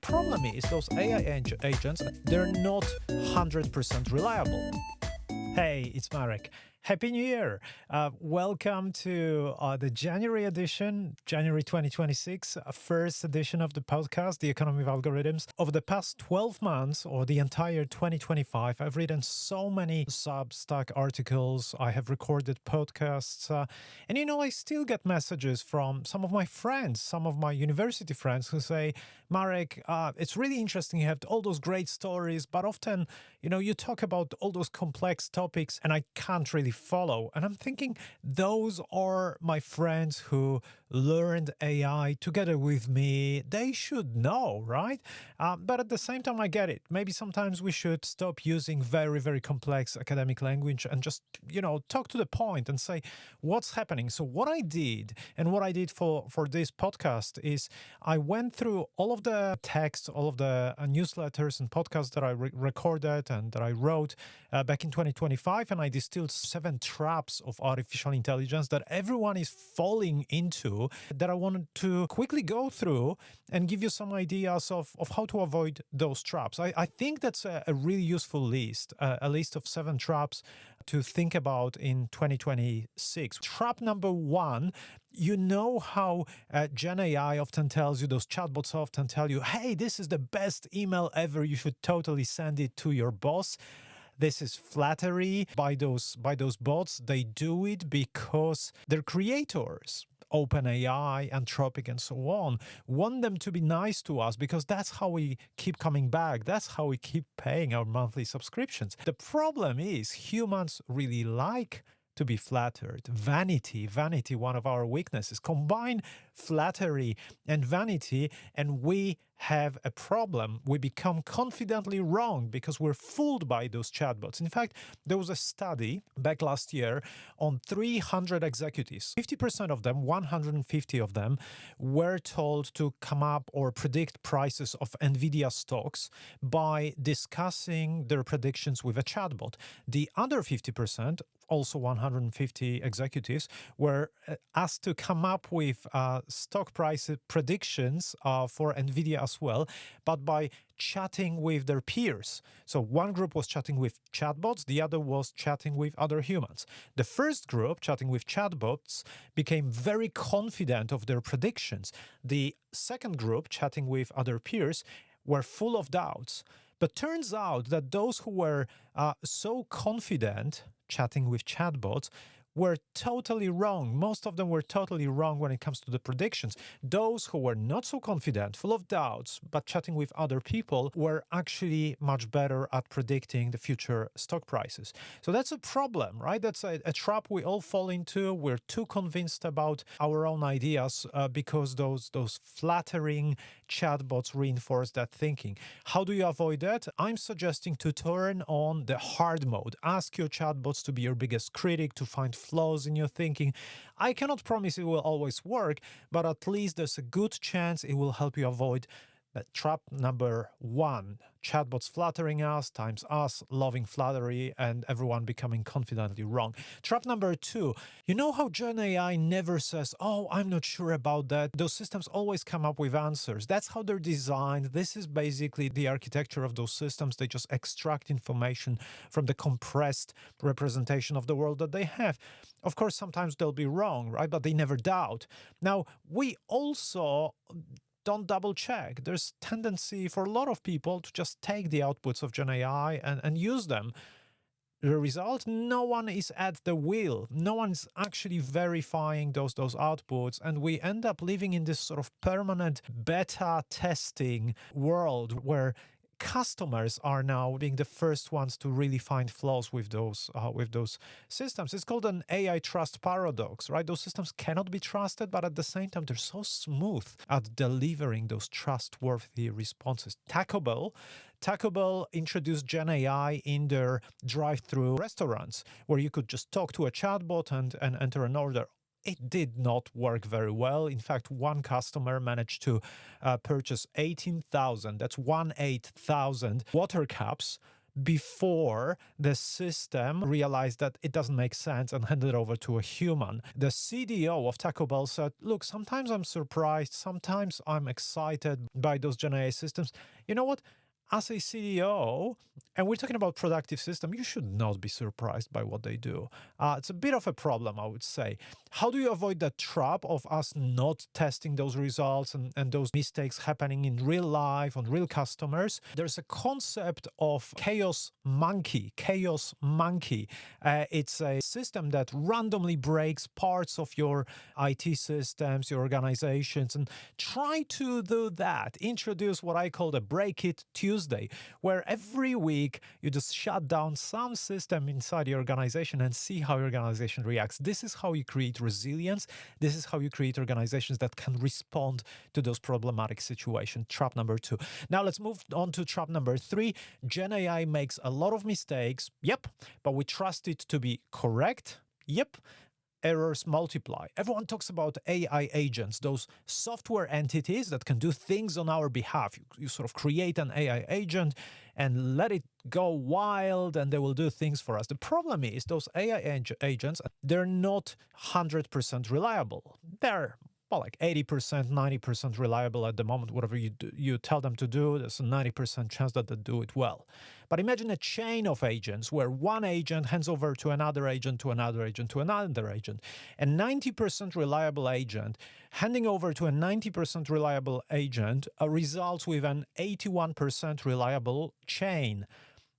Problem is those AI agents, they're not 100% reliable. Hey, it's Marek. Happy New Year. Welcome to the January edition, January 2026, first edition of the podcast, The Economy of Algorithms. Over the past 12 months or the entire 2025, I've written so many Substack articles. I have recorded podcasts. And I still get messages from some of my friends, some of my university friends who say, Marek, it's really interesting. You have all those great stories, but often, you talk about all those complex topics and I can't really follow. And I'm thinking those are my friends who learned AI together with me. They should know, right? But at the same time, I get it. Maybe sometimes we should stop using very, very complex academic language and just, talk to the point and say what's happening. So what I did and what I did for this podcast is I went through all of the text, all of the newsletters and podcasts that I recorded and that I wrote back in 2025, and I distilled 7 traps of artificial intelligence that everyone is falling into that I wanted to quickly go through and give you some ideas of how to avoid those traps. I think that's a really useful list, a list of 7 traps to think about in 2026. Trap number 1, you know how Gen AI often tells you, those chatbots often tell you, hey, this is the best email ever. You should totally send it to your boss. This is flattery by those bots. They do it because their creators, OpenAI, Anthropic, and so on, want them to be nice to us because that's how we keep coming back. That's how we keep paying our monthly subscriptions. The problem is humans really like to be flattered. Vanity, one of our weaknesses. Combine flattery and vanity, and we have a problem. We become confidently wrong because we're fooled by those chatbots. In fact, there was a study back last year on 300 executives. 50% of them, 150 of them, were told to come up or predict prices of NVIDIA stocks by discussing their predictions with a chatbot. The other 50%, also 150 executives, were asked to come up with stock price predictions for NVIDIA as well, but by chatting with their peers. So one group was chatting with chatbots, the other was chatting with other humans. The first group, chatting with chatbots, became very confident of their predictions. The second group, chatting with other peers, were full of doubts. But turns out that those who were so confident chatting with chatbots were totally wrong. Most of them were totally wrong when it comes to the predictions. Those who were not so confident, full of doubts, but chatting with other people were actually much better at predicting the future stock prices. So that's a problem, right? That's a trap we all fall into. We're too convinced about our own ideas because those flattering chatbots reinforce that thinking. How do you avoid that? I'm suggesting to turn on the hard mode. Ask your chatbots to be your biggest critic, to find flaws in your thinking. I cannot promise it will always work, but at least there's a good chance it will help you avoid trap number 1, chatbots flattering us times us loving flattery and everyone becoming confidently wrong. Trap number 2, you know how Gen AI never says, oh, I'm not sure about that. Those systems always come up with answers. That's how they're designed. This is basically the architecture of those systems. They just extract information from the compressed representation of the world that they have. Of course, sometimes they'll be wrong, right? But they never doubt. Now, we also don't double check. There's tendency for a lot of people to just take the outputs of Gen AI and use them. The result, no one is at the wheel. No one's actually verifying those outputs. And we end up living in this sort of permanent beta testing world where customers are now being the first ones to really find flaws with those systems. It's called an AI trust paradox, right? Those systems cannot be trusted, but at the same time, they're so smooth at delivering those trustworthy responses. Taco Bell introduced Gen AI in their drive-through restaurants, where you could just talk to a chatbot and enter an order. It did not work very well. In fact, one customer managed to purchase 18,000, that's 18,000 water cups before the system realized that it doesn't make sense and handed it over to a human. The CDO of Taco Bell said, look, sometimes I'm surprised, sometimes I'm excited by those Gen AI systems. You know what? As a CDO, and we're talking about productive system, you should not be surprised by what they do. It's a bit of a problem, I would say. How do you avoid the trap of us not testing those results and those mistakes happening in real life on real customers? There's a concept of chaos monkey. It's a system that randomly breaks parts of your IT systems, your organizations, and try to do that. Introduce what I call the Break It Tuesday, where every week you just shut down some system inside your organization and see how your organization reacts. This is how you create resilience. This is how you create organizations that can respond to those problematic situations. Trap number 2. Now let's move on to trap number 3. Gen AI makes a lot of mistakes. Yep. But we trust it to be correct. Yep. Errors multiply. Everyone talks about AI agents, those software entities that can do things on our behalf. You sort of create an AI agent and let it go wild and they will do things for us. The problem is those AI agents, they're not 100% reliable. They're like 80%, 90% reliable at the moment. Whatever you tell them to do, there's a 90% chance that they do it well. But imagine a chain of agents where one agent hands over to another agent, to another agent, to another agent. A 90% reliable agent handing over to a 90% reliable agent results with an 81% reliable chain.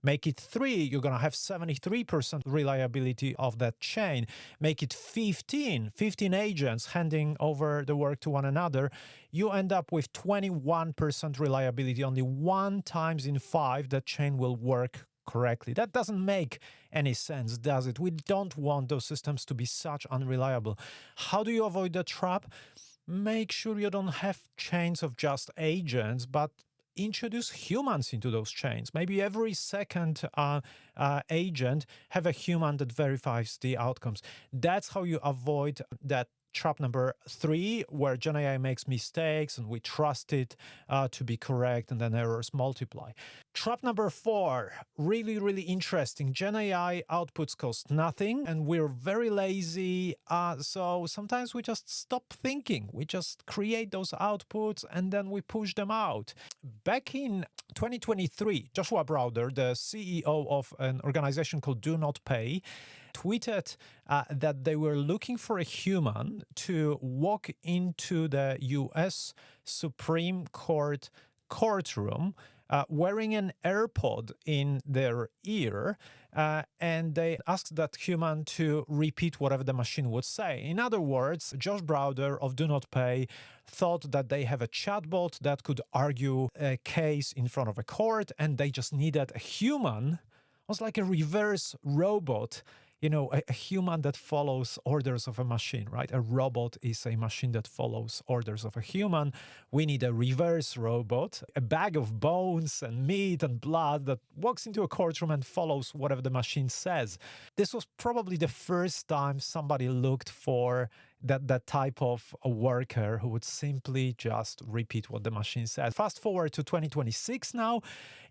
Make it 3, you're going to have 73% reliability of that chain. Make it 15 agents handing over the work to one another. You end up with 21% reliability. Only 1 times in 5 that chain will work correctly. That doesn't make any sense, does it? We don't want those systems to be such unreliable. How do you avoid the trap? Make sure you don't have chains of just agents, but introduce humans into those chains. Maybe every second agent have a human that verifies the outcomes. That's how you avoid that trap number 3, where Gen AI makes mistakes and we trust it to be correct and then errors multiply. Trap number 4, really, really interesting. Gen AI outputs cost nothing and we're very lazy. So sometimes we just stop thinking. We just create those outputs and then we push them out. Back in 2023, Joshua Browder, the CEO of an organization called Do Not Pay, tweeted that they were looking for a human to walk into the US Supreme Court courtroom wearing an AirPod in their ear, and they asked that human to repeat whatever the machine would say. In other words, Josh Browder of Do Not Pay thought that they have a chatbot that could argue a case in front of a court, and they just needed a human. It was like a reverse robot. You know, a human that follows orders of a machine, right? A robot is a machine that follows orders of a human. We need a reverse robot, a bag of bones and meat and blood that walks into a courtroom and follows whatever the machine says. This was probably the first time somebody looked for that type of a worker who would simply just repeat what the machine says. Fast forward to 2026 now,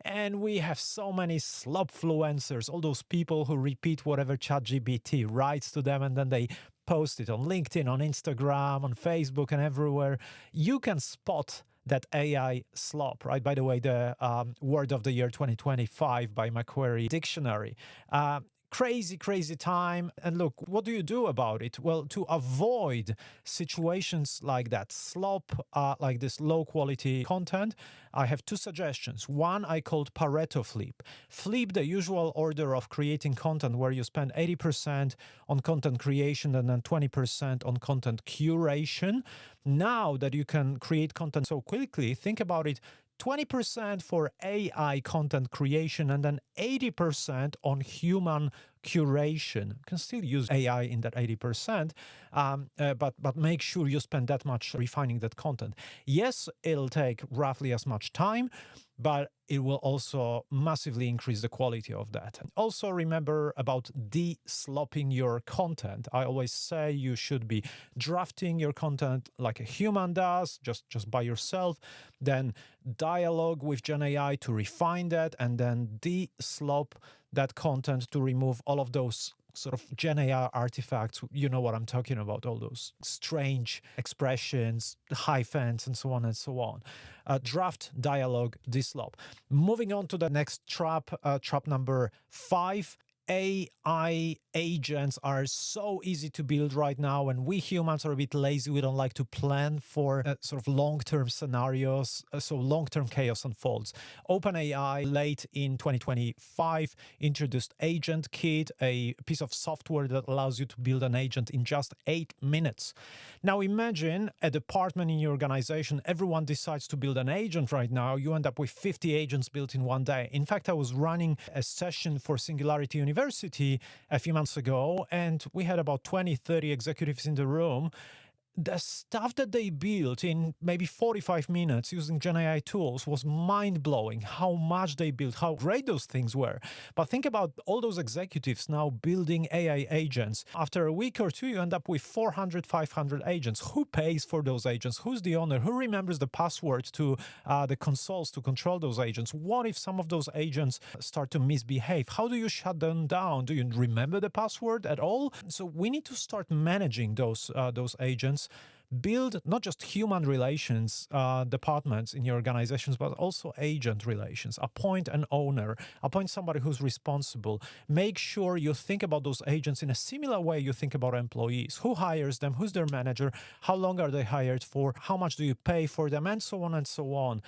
and we have so many slopfluencers, all those people who repeat whatever ChatGPT writes to them and then they post it on LinkedIn, on Instagram, on Facebook, and everywhere. You can spot that AI slop, right? By the way, the word of the year 2025 by Macquarie Dictionary. Crazy time. And look, what do you do about it? Well, to avoid situations like that, slop, like this low quality content, I have 2 suggestions. One I called Pareto flip. Flip the usual order of creating content where you spend 80% on content creation and then 20% on content curation. Now that you can create content so quickly, think about it. 20% for AI content creation and then 80% on human curation. You can still use AI in that 80%, but make sure you spend that much refining that content. Yes, it'll take roughly as much time, but it will also massively increase the quality of that. Also remember about de-slopping your content. I always say you should be drafting your content like a human does, just by yourself, then dialogue with Gen AI to refine that, and then de-slop that content to remove all of those sort of Gen AI artifacts. You know what I'm talking about, all those strange expressions, hyphens, and so on and so on. Draft, dialogue, de-slop. Moving on to the next trap, trap number 5. AI agents are so easy to build right now, and we humans are a bit lazy. We don't like to plan for sort of long-term scenarios, so long-term chaos unfolds. OpenAI late in 2025 introduced AgentKit, a piece of software that allows you to build an agent in just 8 minutes. Now imagine a department in your organization, everyone decides to build an agent right now. You end up with 50 agents built in one day. In fact, I was running a session for Singularity University a few months ago, and we had about 20, 30 executives in the room. The stuff that they built in maybe 45 minutes using Gen AI tools was mind-blowing, how much they built, how great those things were. But think about all those executives now building AI agents. After a week or two, you end up with 400, 500 agents. Who pays for those agents? Who's the owner? Who remembers the password to the consoles to control those agents? What if some of those agents start to misbehave? How do you shut them down? Do you remember the password at all? So we need to start managing those agents. Build not just human relations departments in your organizations, but also agent relations. Appoint an owner, appoint somebody who's responsible. Make sure you think about those agents in a similar way you think about employees. Who hires them? Who's their manager? How long are they hired for? How much do you pay for them? And so on and so on.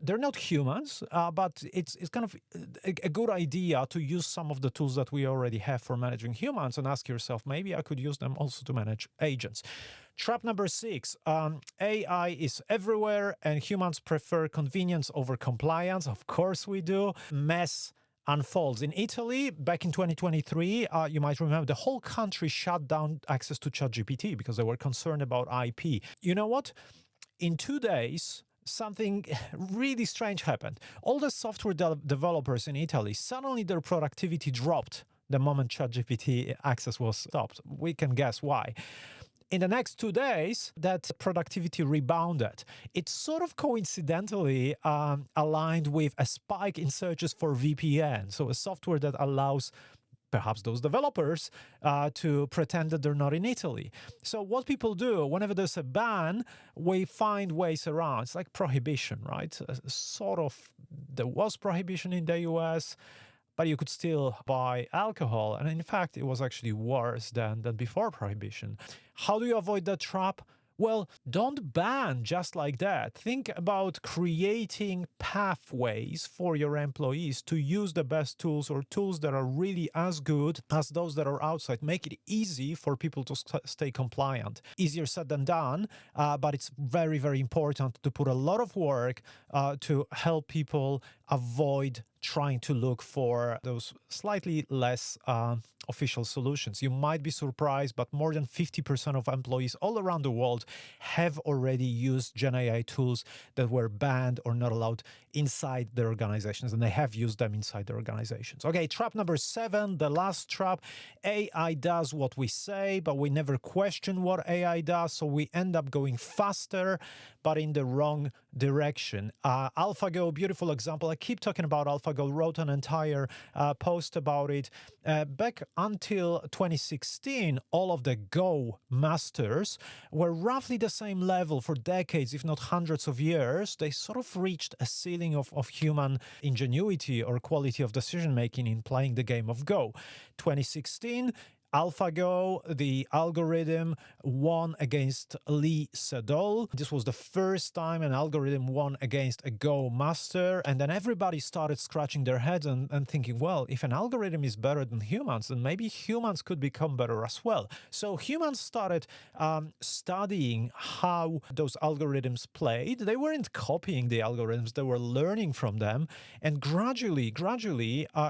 They're not humans, but it's kind of a good idea to use some of the tools that we already have for managing humans and ask yourself, maybe I could use them also to manage agents. Trap number 6, AI is everywhere and humans prefer convenience over compliance. Of course we do. Mess unfolds. In Italy, back in 2023, you might remember the whole country shut down access to ChatGPT because they were concerned about IP. You know what? In 2 days, something really strange happened. All the software developers in Italy, suddenly their productivity dropped the moment ChatGPT access was stopped. We can guess why. In the next 2 days, that productivity rebounded. It sort of coincidentally aligned with a spike in searches for VPN, so a software that allows perhaps those developers to pretend that they're not in Italy. So what people do, whenever there's a ban, we find ways around. It's like prohibition, right? Sort of, there was prohibition in the US, but you could still buy alcohol. And in fact, it was actually worse than before prohibition. How do you avoid that trap? Well, don't ban just like that. Think about creating pathways for your employees to use the best tools or tools that are really as good as those that are outside. Make it easy for people to stay compliant. Easier said than done, but it's very, very important to put a lot of work to help people avoid trying to look for those slightly less official solutions. You might be surprised, but more than 50% of employees all around the world have already used Gen AI tools that were banned or not allowed inside their organizations, and they have used them inside their organizations. Okay, trap number 7, the last trap. AI does what we say, but we never question what AI does, so we end up going faster, but in the wrong direction. AlphaGo, beautiful example. I keep talking about AlphaGo, wrote an entire post about it. Back until 2016, all of the Go masters were roughly the same level for decades, if not hundreds of years. They sort of reached a ceiling of human ingenuity or quality of decision-making in playing the game of Go. 2016, AlphaGo, the algorithm, won against Lee Sedol. This was the first time an algorithm won against a Go master. And then everybody started scratching their heads and thinking, well, if an algorithm is better than humans, then maybe humans could become better as well. So humans started studying how those algorithms played. They weren't copying the algorithms, they were learning from them. And gradually,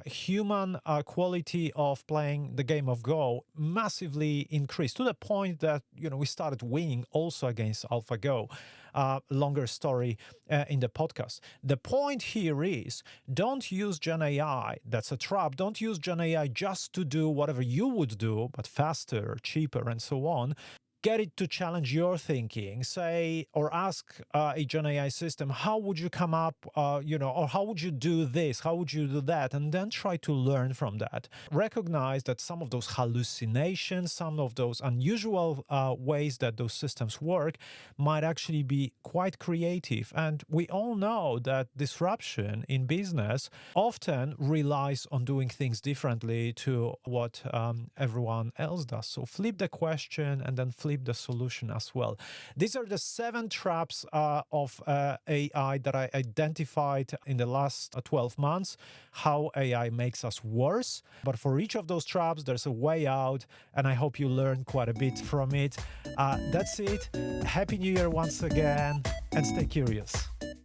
human quality of playing the game of Go massively increased to the point that we started winning also against AlphaGo. longer story in the podcast. The point here is don't use Gen AI. That's a trap. Don't use Gen AI just to do whatever you would do, but faster, cheaper, and so on. Get it to challenge your thinking. Say or ask a Gen AI system, how would you come up, or how would you do this? How would you do that? And then try to learn from that. Recognize that some of those hallucinations, some of those unusual ways that those systems work might actually be quite creative. And we all know that disruption in business often relies on doing things differently to what everyone else does. So flip the question and then flip the solution as well. These are the 7 traps of AI that I identified in the last 12 months, how AI makes us worse. But for each of those traps, there's a way out, and I hope you learned quite a bit from it. That's it. Happy New Year once again, and stay curious.